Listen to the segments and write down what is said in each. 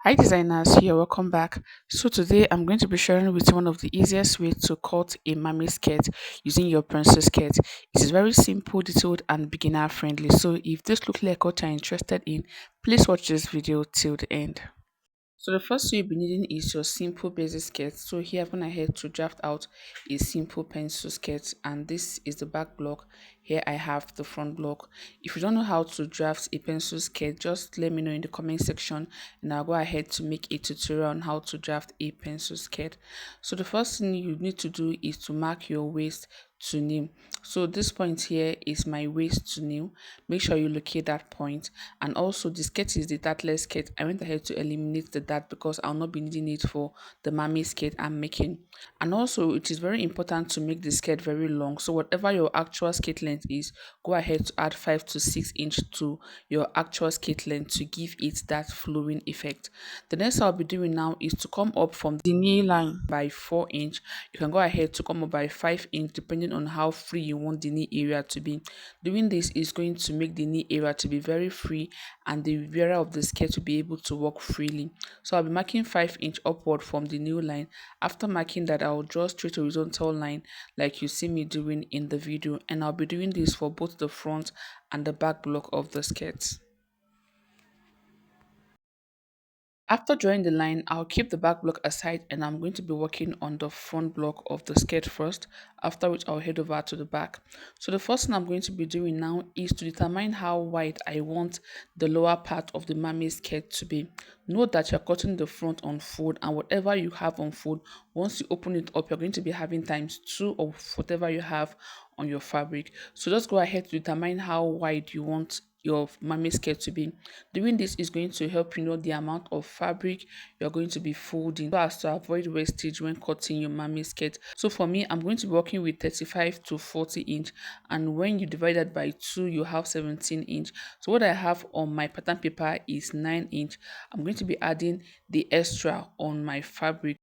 Hi designers, here welcome back. So today I'm going to be sharing with you one of the easiest ways to cut a mammy skirt using your princess skirt. It is very simple, detailed and beginner friendly. So if this looks like what you're interested in, please watch this video till the end. So the first thing you'll be needing is your simple basic skirt. So here I'm gonna head to draft out a simple pencil skirt, and this is the back block. Here I have the front block. If you don't know how to draft a pencil skirt, just let me know in the comment section and I'll go ahead to make a tutorial on how to draft a pencil skirt. So the first thing you need to do is to mark your waist to knee. So this point here is my waist to knee. Make sure you locate that point. And also the skirt is the dartless skirt. I went ahead to eliminate the dart because I'll not be needing it for the mammy skirt I'm making. And also it is very important to make the skirt very long. So whatever your actual skirt length is, go ahead to add 5 to 6 inch to your actual skirt length to give it that flowing effect. The next I'll be doing now is to come up from the knee line by 4 inch. You can go ahead to come up by 5 inch depending on how free you want the knee area to be. Doing this is going to make the knee area to be very free and the wearer of the skirt to be able to walk freely. So I'll be marking 5 inch upward from the new line. After marking that, I'll draw straight horizontal line like you see me doing in the video, and I'll be doing this for both the front and the back block of the skirt. After drawing the line, I'll keep the back block aside and I'm going to be working on the front block of the skirt first, after which I'll head over to the back. So the first thing I'm going to be doing now is to determine how wide I want the lower part of the mammy skirt to be. Note that you're cutting the front on fold, and whatever you have on fold, once you open it up, you're going to be having times 2 of whatever you have on your fabric. So just go ahead to determine how wide you want your mammy skirt to be. Doing this is going to help you know the amount of fabric you're going to be folding so as to avoid wastage when cutting your mammy skirt. So for me, I'm going to be working with 35 to 40 inch, and when you divide that by 2 you have 17 inch. So what I have on my pattern paper is 9 inch. I'm going to be adding the extra on my fabric.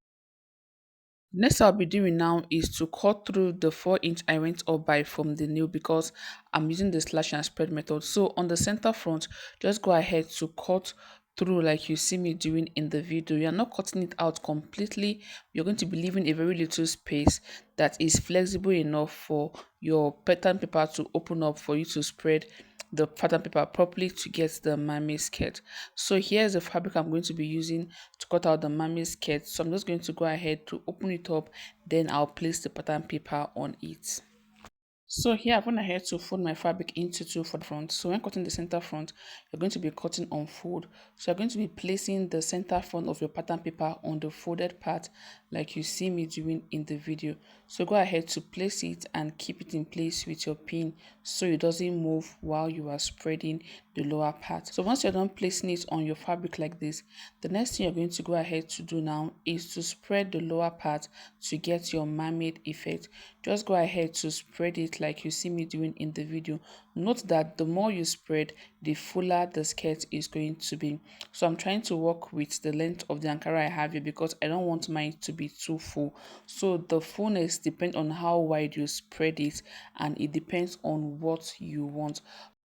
Next I'll be doing now is to cut through the 4 inch I went up by from the nail because I'm using the slash and spread method. So on the center front, just go ahead to cut through like you see me doing in the video. You're not cutting it out completely. You're going to be leaving a very little space that is flexible enough for your pattern paper to open up for you to spread the pattern paper properly to get the mammy skirt. So here's the fabric I'm going to be using to cut out the mammy skirt. So I'm just going to go ahead to open it up, then I'll place the pattern paper on it. So here I've gone ahead to fold my fabric into two for the front. So when cutting the center front, you're going to be cutting on fold. So you're going to be placing the center front of your pattern paper on the folded part like you see me doing in the video. So go ahead to place it and keep it in place with your pin so it doesn't move while you are spreading the lower part. So once you're done placing it on your fabric like this, the next thing you're going to go ahead to do now is to spread the lower part to get your mermaid effect. Just go ahead to spread it like you see me doing in the video. Note that the more you spread, the fuller the skirt is going to be. So I'm trying to work with the length of the ankara I have here because I don't want mine to be too full. So the fullness depends on how wide you spread it, and it depends on what you want.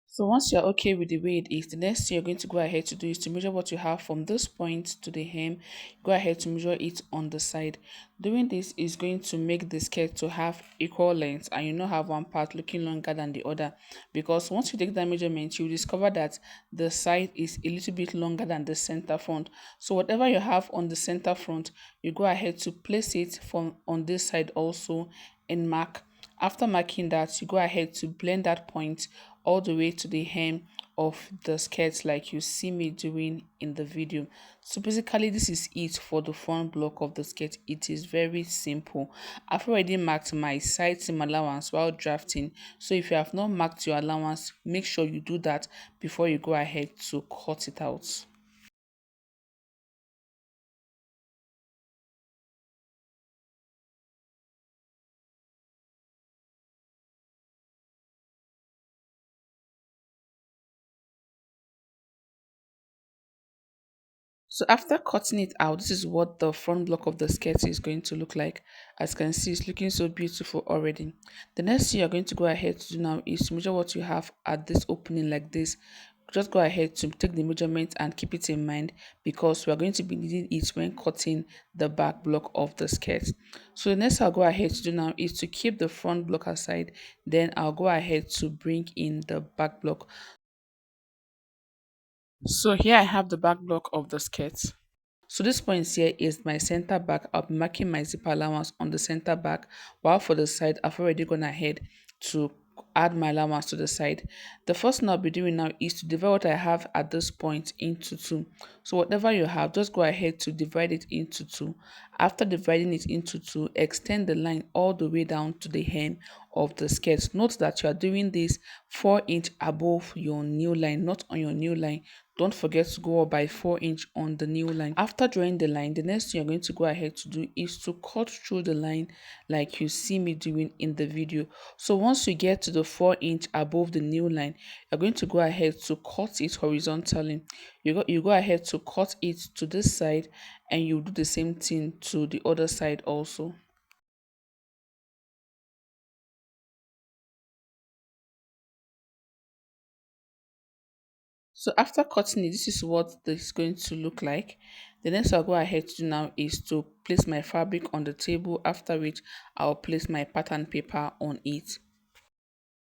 So once you're okay with the way it is, the next thing you're going to go ahead to do is to measure what you have from this point to the hem. Go ahead to measure it on the side. Doing this is going to make the skirt to have equal length and you not have one part looking longer than the other, because once you take that measurement, you discover that the side is a little bit longer than the center front. So whatever you have on the center front, you go ahead to place it from on this side also and mark. After marking that, you go ahead to blend that point all the way to the hem of the skirt like you see me doing in the video. So basically this is it for the front block of the skirt. It is very simple. I've already marked my side seam allowance while drafting, so if you have not marked your allowance, make sure you do that before you go ahead to cut it out. So after cutting it out, this is what the front block of the skirt is going to look like. As you can see, it's looking so beautiful already. The next thing you're going to go ahead to do now is to measure what you have at this opening like this. just go ahead to take the measurement and keep it in mind because we are going to be needing it when cutting the back block of the skirt. So the next I'll go ahead to do now is to keep the front block aside, then I'll go ahead to bring in the back block. So here I have the back block of the skirt. So this point here is my center back. I'll be marking my zip allowance on the center back, while for the side I've already gone ahead to add my allowance to the side. The first thing I'll be doing now is to divide what I have at this point into two. So whatever you have, just go ahead to divide it into two. After dividing it into two, extend the line all the way down to the hem of the skirt. Note that you are doing this 4 inch above your new line, not on your new line. Don't forget to go up by 4 inch on the new line. After drawing the line, the next thing you're going to go ahead to do is to cut through the line like you see me doing in the video. So once you get to the 4 inch above the new line, you're going to go ahead to cut it horizontally. You go ahead to cut it to this side, and you do the same thing to the other side also. So after cutting it, this is what this is going to look like. The next I'll go ahead to do now is to place my fabric on the table, after which I'll place my pattern paper on it.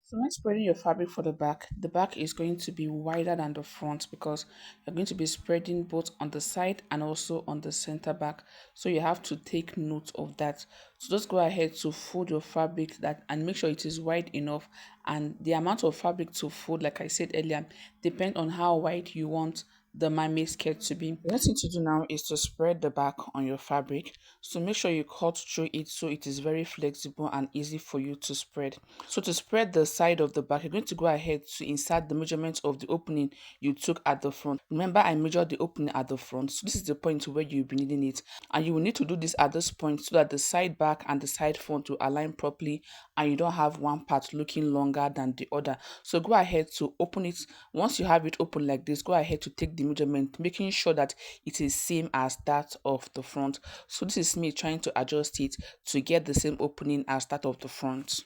So when spreading your fabric for the back is going to be wider than the front because you're going to be spreading both on the side and also on the center back. So you have to take note of that. So just go ahead to fold your fabric that and make sure it is wide enough. And the amount of fabric to fold, like I said earlier, depend on how wide you want the mermaid skirt to be. The next thing to do now is to spread the back on your fabric. So make sure you cut through it so it is very flexible and easy for you to spread. So to spread the side of the back, you're going to go ahead to insert the measurement of the opening you took at the front. Remember, I measured the opening at the front. So this is the point where you'll be needing it. And you will need to do this at this point so that the side back and the side front will align properly and you don't have one part looking longer than the other. So go ahead to open it. Once you have it open like this, go ahead to take the measurement, making sure that it is same as that of the front. So this is me trying to adjust it to get the same opening as that of the front.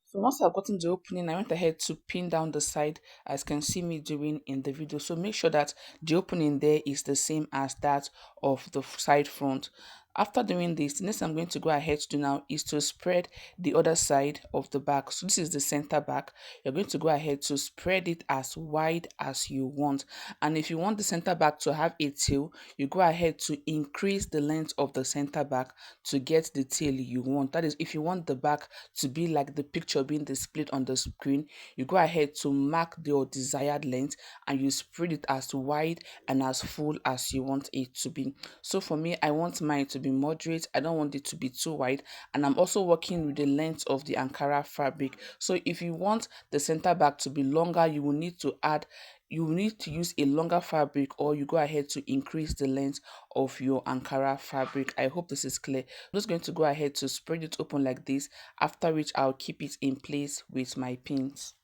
So once I've gotten the opening, I went ahead to pin down the side as you can see me doing in the video. So make sure that the opening there is the same as that of the side front. After doing this, the next I'm going to go ahead to do now is to spread the other side of the back. So this is the center back. You're going to go ahead to spread it as wide as you want. And if you want the center back to have a tail, you go ahead to increase the length of the center back to get the tail you want. That is, if you want the back to be like the picture being displayed on the screen, you go ahead to mark your desired length and you spread it as wide and as full as you want it to be. So for me, I want mine to be moderate. I don't want it to be too wide, and I'm also working with the length of the Ankara fabric. So if you want the center back to be longer, you will need to use a longer fabric, or you go ahead to increase the length of your Ankara fabric. I hope this is clear. I'm just going to go ahead to spread it open like this, after which I'll keep it in place with my pins.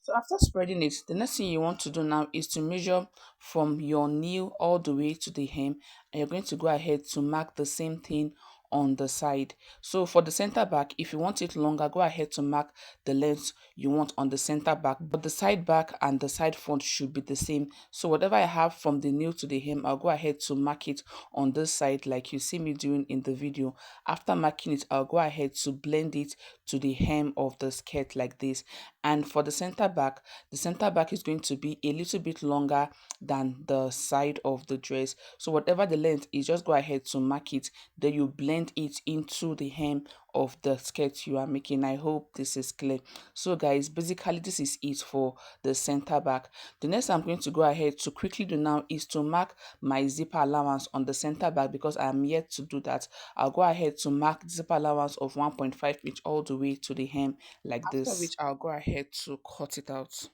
So after spreading it, the next thing you want to do now is to measure from your nail all the way to the hem, and you're going to go ahead to mark the same thing on the side. So for the center back, if you want it longer, go ahead to mark the length you want on the center back, but the side back and the side front should be the same. So whatever I have from the nail to the hem, I'll go ahead to mark it on this side like you see me doing in the video. After marking it, I'll go ahead to blend it to the hem of the skirt like this. And for the center back is going to be a little bit longer than the side of the dress. So whatever the length is, just go ahead to mark it, then you blend it into the hem of the skirt you are making. I hope this is clear. So guys, basically this is it for the center back. The next I'm going to go ahead to quickly do now is to mark my zipper allowance on the center back, because I am yet to do that. I'll go ahead to mark zipper allowance of 1.5 inch all the way to the hem like this. After which I'll go ahead to cut it out.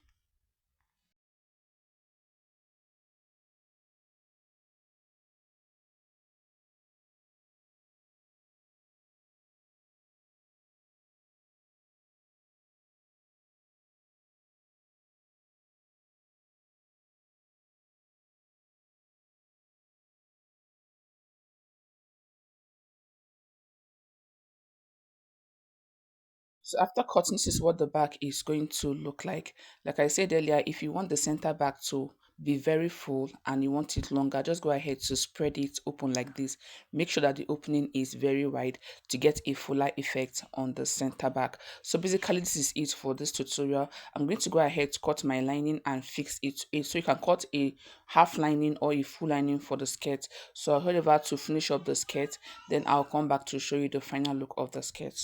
So after cutting, this is what the back is going to look like. Like I said earlier, if you want the center back to be very full and you want it longer, just go ahead to spread it open like this. Make sure that the opening is very wide to get a fuller effect on the center back. So basically this is it for this tutorial. I'm going to go ahead to cut my lining and fix it. So you can cut a half lining or a full lining for the skirt. So I'll head over to finish up the skirt, then I'll come back to show you the final look of the skirt.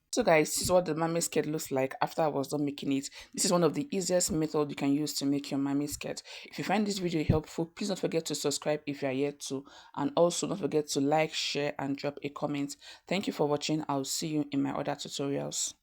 So guys, this is what the mermaid skirt looks like after I was done making it. This is one of the easiest methods you can use to make your mermaid skirt. If you find this video helpful, please don't forget to subscribe if you are yet to, and also don't forget to like, share and drop a comment. Thank you for watching. I'll see you in my other tutorials.